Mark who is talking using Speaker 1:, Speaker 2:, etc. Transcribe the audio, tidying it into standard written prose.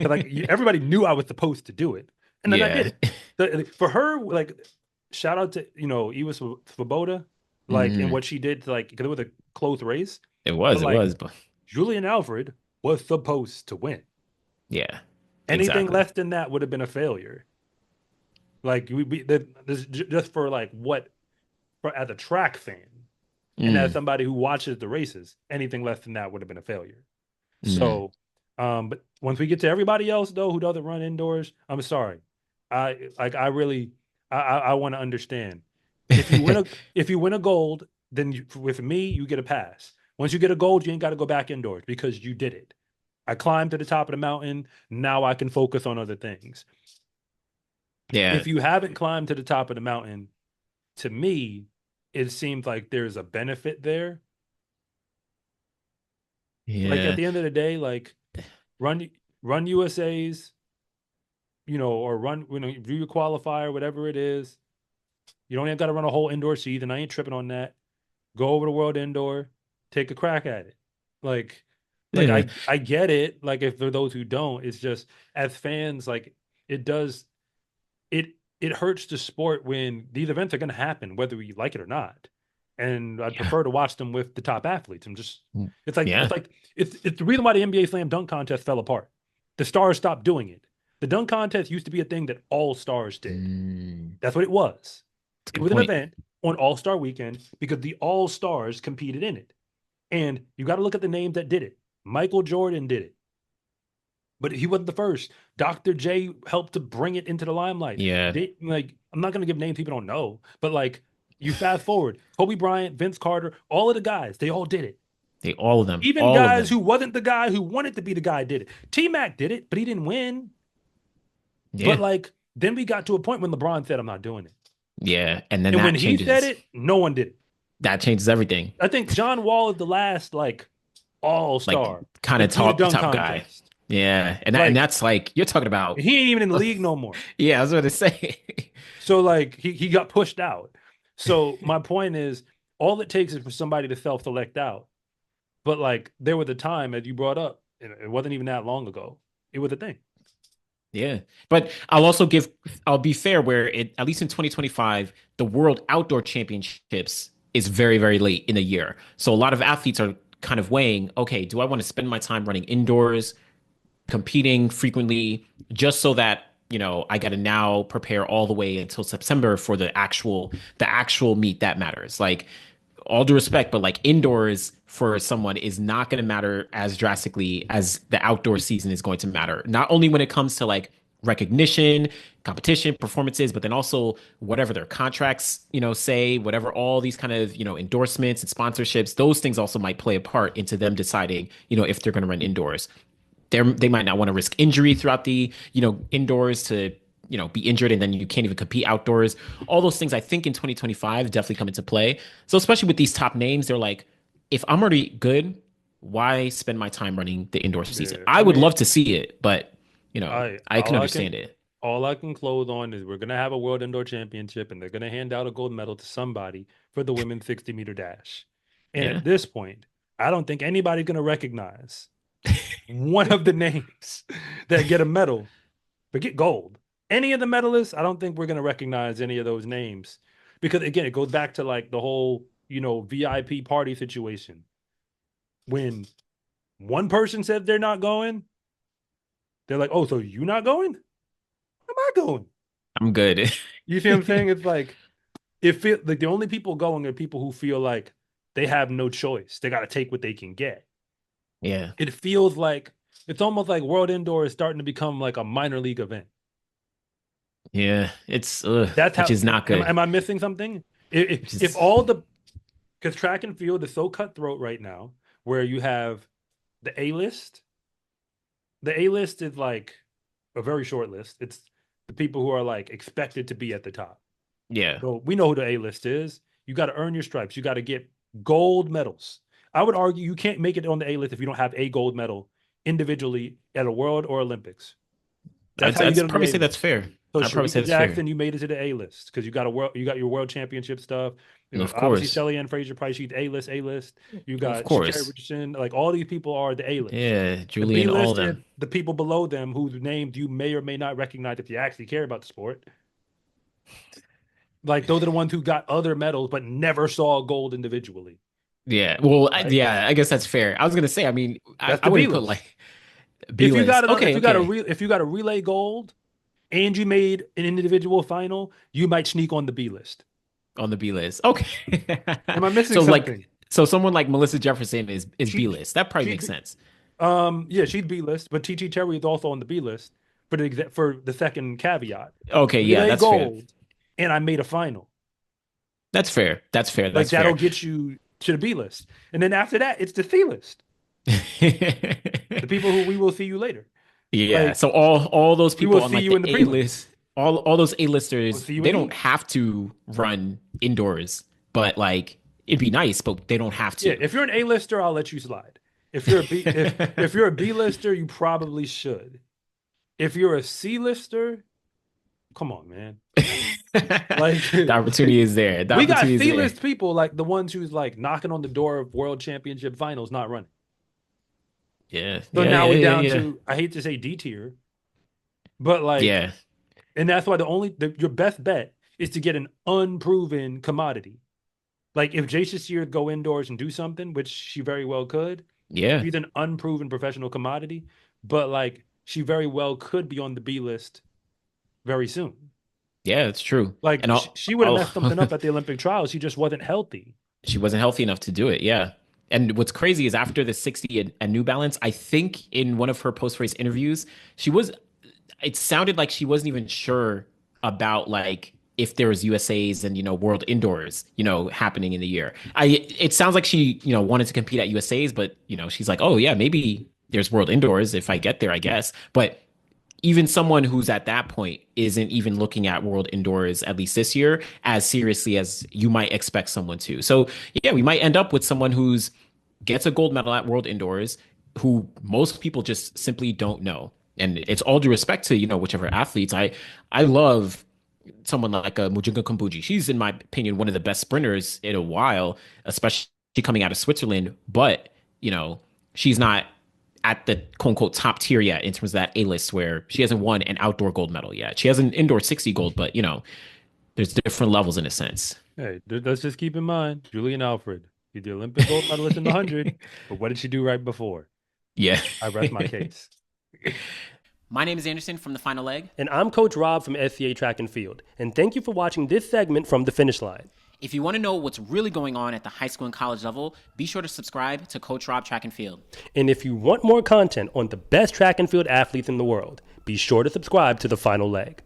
Speaker 1: Like everybody knew I was supposed to do it, and then I did
Speaker 2: Yeah.
Speaker 1: it. For her, like, shout out to Eva Svoboda, like, and
Speaker 2: Hmm.
Speaker 1: what she did to, like, because it was a close race, but
Speaker 2: It
Speaker 1: like
Speaker 2: was, but
Speaker 1: Julian Alfred was supposed to win.
Speaker 2: yeah,
Speaker 1: Anything
Speaker 2: exactly.
Speaker 1: less than that would have been a failure. Like this, just for like what for as a track fan and as
Speaker 2: Mm,
Speaker 1: somebody who watches the races, anything less than that would have been a failure.
Speaker 2: mm.
Speaker 1: So, but once we get to everybody else though who doesn't run indoors, I'm sorry. I really I want to understand. If you win a if you win a gold, then with me you get a pass. Once you get a gold, you ain't got to go back indoors because you did it. I climbed to the top of the mountain. Now I can focus on other things.
Speaker 2: Yeah,
Speaker 1: If you haven't climbed to the top of the mountain, to me, it seems like there's a benefit there. Like at
Speaker 2: yeah,
Speaker 1: the end of the day, like run run USA's, or run, do your qualifier, whatever it is. You don't even got to run a whole indoor season. I ain't tripping on that. Go over to World Indoor, take a crack at it. Like, like
Speaker 2: yeah,
Speaker 1: I get it. Like if for those who don't, it's just as fans, like it does it it hurts the sport when these events are going to happen, whether you like it or not. And I'd
Speaker 2: yeah,
Speaker 1: prefer to watch them with the top athletes. I'm just,
Speaker 2: mm,
Speaker 1: it's like,
Speaker 2: yeah.
Speaker 1: it's the reason why the NBA Slam Dunk Contest fell apart. The stars stopped doing it. The dunk contest used to be a thing that all stars did.
Speaker 2: Mm,
Speaker 1: That's what it was.
Speaker 2: that's a
Speaker 1: It
Speaker 2: good
Speaker 1: was an
Speaker 2: point.
Speaker 1: event on All Star Weekend because the all stars competed in it. And you got to look at the names that did it. Michael Jordan did it, but he wasn't the first. Dr. J helped to bring it into the limelight.
Speaker 2: Yeah,
Speaker 1: Like, I'm not going to give names people don't know, but like, you fast forward, Kobe Bryant, Vince Carter, all of the guys, they all did it. Even
Speaker 2: all of
Speaker 1: guys
Speaker 2: them.
Speaker 1: who wasn't the guy who wanted to be the guy did it. T Mac did it, but he didn't win. But
Speaker 2: Yeah,
Speaker 1: like, then we got to a point when LeBron said, I'm not doing it.
Speaker 2: yeah, and then
Speaker 1: And when he said it, no one did it.
Speaker 2: that changes everything.
Speaker 1: I think John Wall is the last like all
Speaker 2: Like
Speaker 1: star
Speaker 2: kind
Speaker 1: to
Speaker 2: of
Speaker 1: do the dunk
Speaker 2: top guy.
Speaker 1: contest.
Speaker 2: Yeah, and
Speaker 1: Like,
Speaker 2: that's like you're talking about.
Speaker 1: he ain't even in the league no more.
Speaker 2: Yeah, I was going to say.
Speaker 1: So like he got pushed out. So my point is, all it takes is for somebody to self-select out. But like there was a time, as you brought up, and it wasn't even that long ago. It was a thing.
Speaker 2: Yeah. But I'll be fair where at least in 2025, the World Outdoor Championships is very, very late in the year. So a lot of athletes are kind of weighing, okay, do I want to spend my time running indoors, competing frequently, just so that, I got to now prepare all the way until September for the actual meet that matters. Like, all due respect, but like indoors for someone is not going to matter as drastically as the outdoor season is going to matter. Not only when it comes to like recognition, competition, performances, but then also whatever their contracts, say, whatever all these kind of, endorsements and sponsorships, those things also might play a part into them deciding, if they're going to run indoors. They might not want to risk injury throughout the indoors to be injured and then you can't even compete outdoors. All those things I think in 2025 definitely come into play. So especially with these top names, they're like, if I'm already good, why spend my time running the indoor season?
Speaker 1: Yeah.
Speaker 2: I
Speaker 1: I
Speaker 2: would
Speaker 1: mean,
Speaker 2: love to see it, but
Speaker 1: I
Speaker 2: I can understand it.
Speaker 1: all I can close on is we're gonna have a world indoor championship and they're gonna hand out a gold medal to somebody for the women's 60-meter dash. And
Speaker 2: Yeah.
Speaker 1: at this point, I don't think anybody's gonna recognize one of the names that get a medal. Forget gold. Any of the medalists, I don't think we're gonna recognize any of those names. Because again, it goes back to like the whole, VIP party situation. When one person said they're not going, they're like, "Oh, so you not going? Am I going?"
Speaker 2: I'm good.
Speaker 1: You see what I'm saying? It's like it feel like the only people going are people who feel like they have no choice. They got to take what they can get.
Speaker 2: Yeah.
Speaker 1: It feels like it's almost like World Indoor is starting to become like a minor league event.
Speaker 2: Yeah. It's
Speaker 1: That's
Speaker 2: which
Speaker 1: how.
Speaker 2: is not
Speaker 1: Am,
Speaker 2: good.
Speaker 1: am I missing something?
Speaker 2: Which
Speaker 1: If
Speaker 2: is
Speaker 1: all the because track and field is so cutthroat right now, where you have the A list. The A list is like a very short list. It's the people who are like expected to be at the top.
Speaker 2: yeah.
Speaker 1: So we know who the A list is. You got to earn your stripes. You got to get gold medals. I would argue you can't make it on the A list if you don't have a gold medal individually at a World or Olympics. That's how you
Speaker 2: I'd
Speaker 1: get on the
Speaker 2: probably
Speaker 1: A
Speaker 2: say that's
Speaker 1: list.
Speaker 2: fair.
Speaker 1: So
Speaker 2: I probably say
Speaker 1: Sharika
Speaker 2: that's fair.
Speaker 1: Jackson, you made it to the A list because you got your world championship stuff. You know,
Speaker 2: Of
Speaker 1: obviously
Speaker 2: course.
Speaker 1: Shelly Ann Fraser Price, she's A list. You
Speaker 2: Of
Speaker 1: got Sha'Carri
Speaker 2: course.
Speaker 1: Richardson, like all these people are the A list.
Speaker 2: Yeah,
Speaker 1: The B
Speaker 2: Julian, all of
Speaker 1: list
Speaker 2: them.
Speaker 1: are the people below them whose names you may or may not recognize if you actually care about the sport. Like those are the ones who got other medals but never saw gold individually.
Speaker 2: Yeah. Well,
Speaker 1: Right?
Speaker 2: yeah, I guess that's fair. I was gonna say, I mean,
Speaker 1: That's
Speaker 2: I
Speaker 1: the B
Speaker 2: wouldn't put
Speaker 1: list.
Speaker 2: like B list. Okay, okay.
Speaker 1: If you got a relay gold and you made an individual final, you might sneak on the B list.
Speaker 2: On the B list. Okay.
Speaker 1: Am I missing
Speaker 2: So like
Speaker 1: something?
Speaker 2: so someone like Melissa Jefferson is B
Speaker 1: She
Speaker 2: list. That probably
Speaker 1: she'd
Speaker 2: makes
Speaker 1: be
Speaker 2: sense.
Speaker 1: yeah, she'd B list, but TT Terry is also on the B list for the second caveat.
Speaker 2: Okay, yeah,
Speaker 1: Relay
Speaker 2: that's fair.
Speaker 1: gold, and I made a final.
Speaker 2: That's fair. That's fair.
Speaker 1: Like
Speaker 2: That's
Speaker 1: that'll
Speaker 2: fair.
Speaker 1: get you to the B list. And then after that, it's the C list. The people who we will see you later.
Speaker 2: Yeah.
Speaker 1: Like
Speaker 2: So all those
Speaker 1: we
Speaker 2: people
Speaker 1: will
Speaker 2: on
Speaker 1: see
Speaker 2: like
Speaker 1: you
Speaker 2: the
Speaker 1: in the
Speaker 2: A
Speaker 1: prelims.
Speaker 2: list, all those
Speaker 1: We'll
Speaker 2: A-listers,
Speaker 1: see you
Speaker 2: they
Speaker 1: in
Speaker 2: don't
Speaker 1: heat.
Speaker 2: have to run indoors, but like it'd be nice, but they don't have
Speaker 1: Yeah,
Speaker 2: to.
Speaker 1: if you're an A-lister, I'll let you slide. If you're a B-lister, you probably should. If you're a C-lister, come on, man. Like
Speaker 2: The opportunity is there. The
Speaker 1: we got
Speaker 2: opportunity is there.
Speaker 1: C-list people like the ones who's like knocking on the door of world championship finals, not running.
Speaker 2: Yeah.
Speaker 1: So
Speaker 2: Yeah.
Speaker 1: now
Speaker 2: Yeah.
Speaker 1: we
Speaker 2: Yeah.
Speaker 1: down
Speaker 2: Yeah.
Speaker 1: to I hate to say D tier, but like,
Speaker 2: Yeah.
Speaker 1: and that's why your best bet is to get an unproven commodity. Like if Jason Sears go indoors and do something, which she very well could,
Speaker 2: Yeah.
Speaker 1: she's an unproven professional commodity, but like she very well could be on the B list very soon.
Speaker 2: Yeah, it's true.
Speaker 1: Like
Speaker 2: And
Speaker 1: she would have messed something up at the Olympic trials. She just wasn't healthy.
Speaker 2: she wasn't healthy enough to do it. Yeah. And what's crazy is after the 60 at New Balance, I think in one of her post race interviews, it sounded like she wasn't even sure about like if there was USA's and world indoors happening in the year. It sounds like she wanted to compete at USA's, but she's like, oh yeah, maybe there's world indoors if I get there, I guess. But even someone who's at that point isn't even looking at world indoors, at least this year, as seriously as you might expect someone to. So yeah, we might end up with someone who's gets a gold medal at world indoors who most people just simply don't know. And it's all due respect to whichever athletes. I love someone like a Mujinga Kumbuji. She's, in my opinion, one of the best sprinters in a while, especially coming out of Switzerland. But she's not at the quote unquote top tier yet in terms of that A list, where she hasn't won an outdoor gold medal yet. She has an indoor 60 gold, but there's different levels in a sense.
Speaker 1: Hey, let's just keep in mind Julian Alfred. She's the Olympic gold medalist in the 100, but what did she do right before?
Speaker 2: Yeah.
Speaker 1: I rest my case.
Speaker 3: My name is Anderson from The Final Leg.
Speaker 4: And I'm Coach Rob from SCA Track and Field. And thank you for watching this segment from the finish line.
Speaker 3: If you want to know what's really going on at the high school and college level, be sure to subscribe to Coach Rob Track and Field.
Speaker 4: And if you want more content on the best track and field athletes in the world, be sure to subscribe to The Final Leg.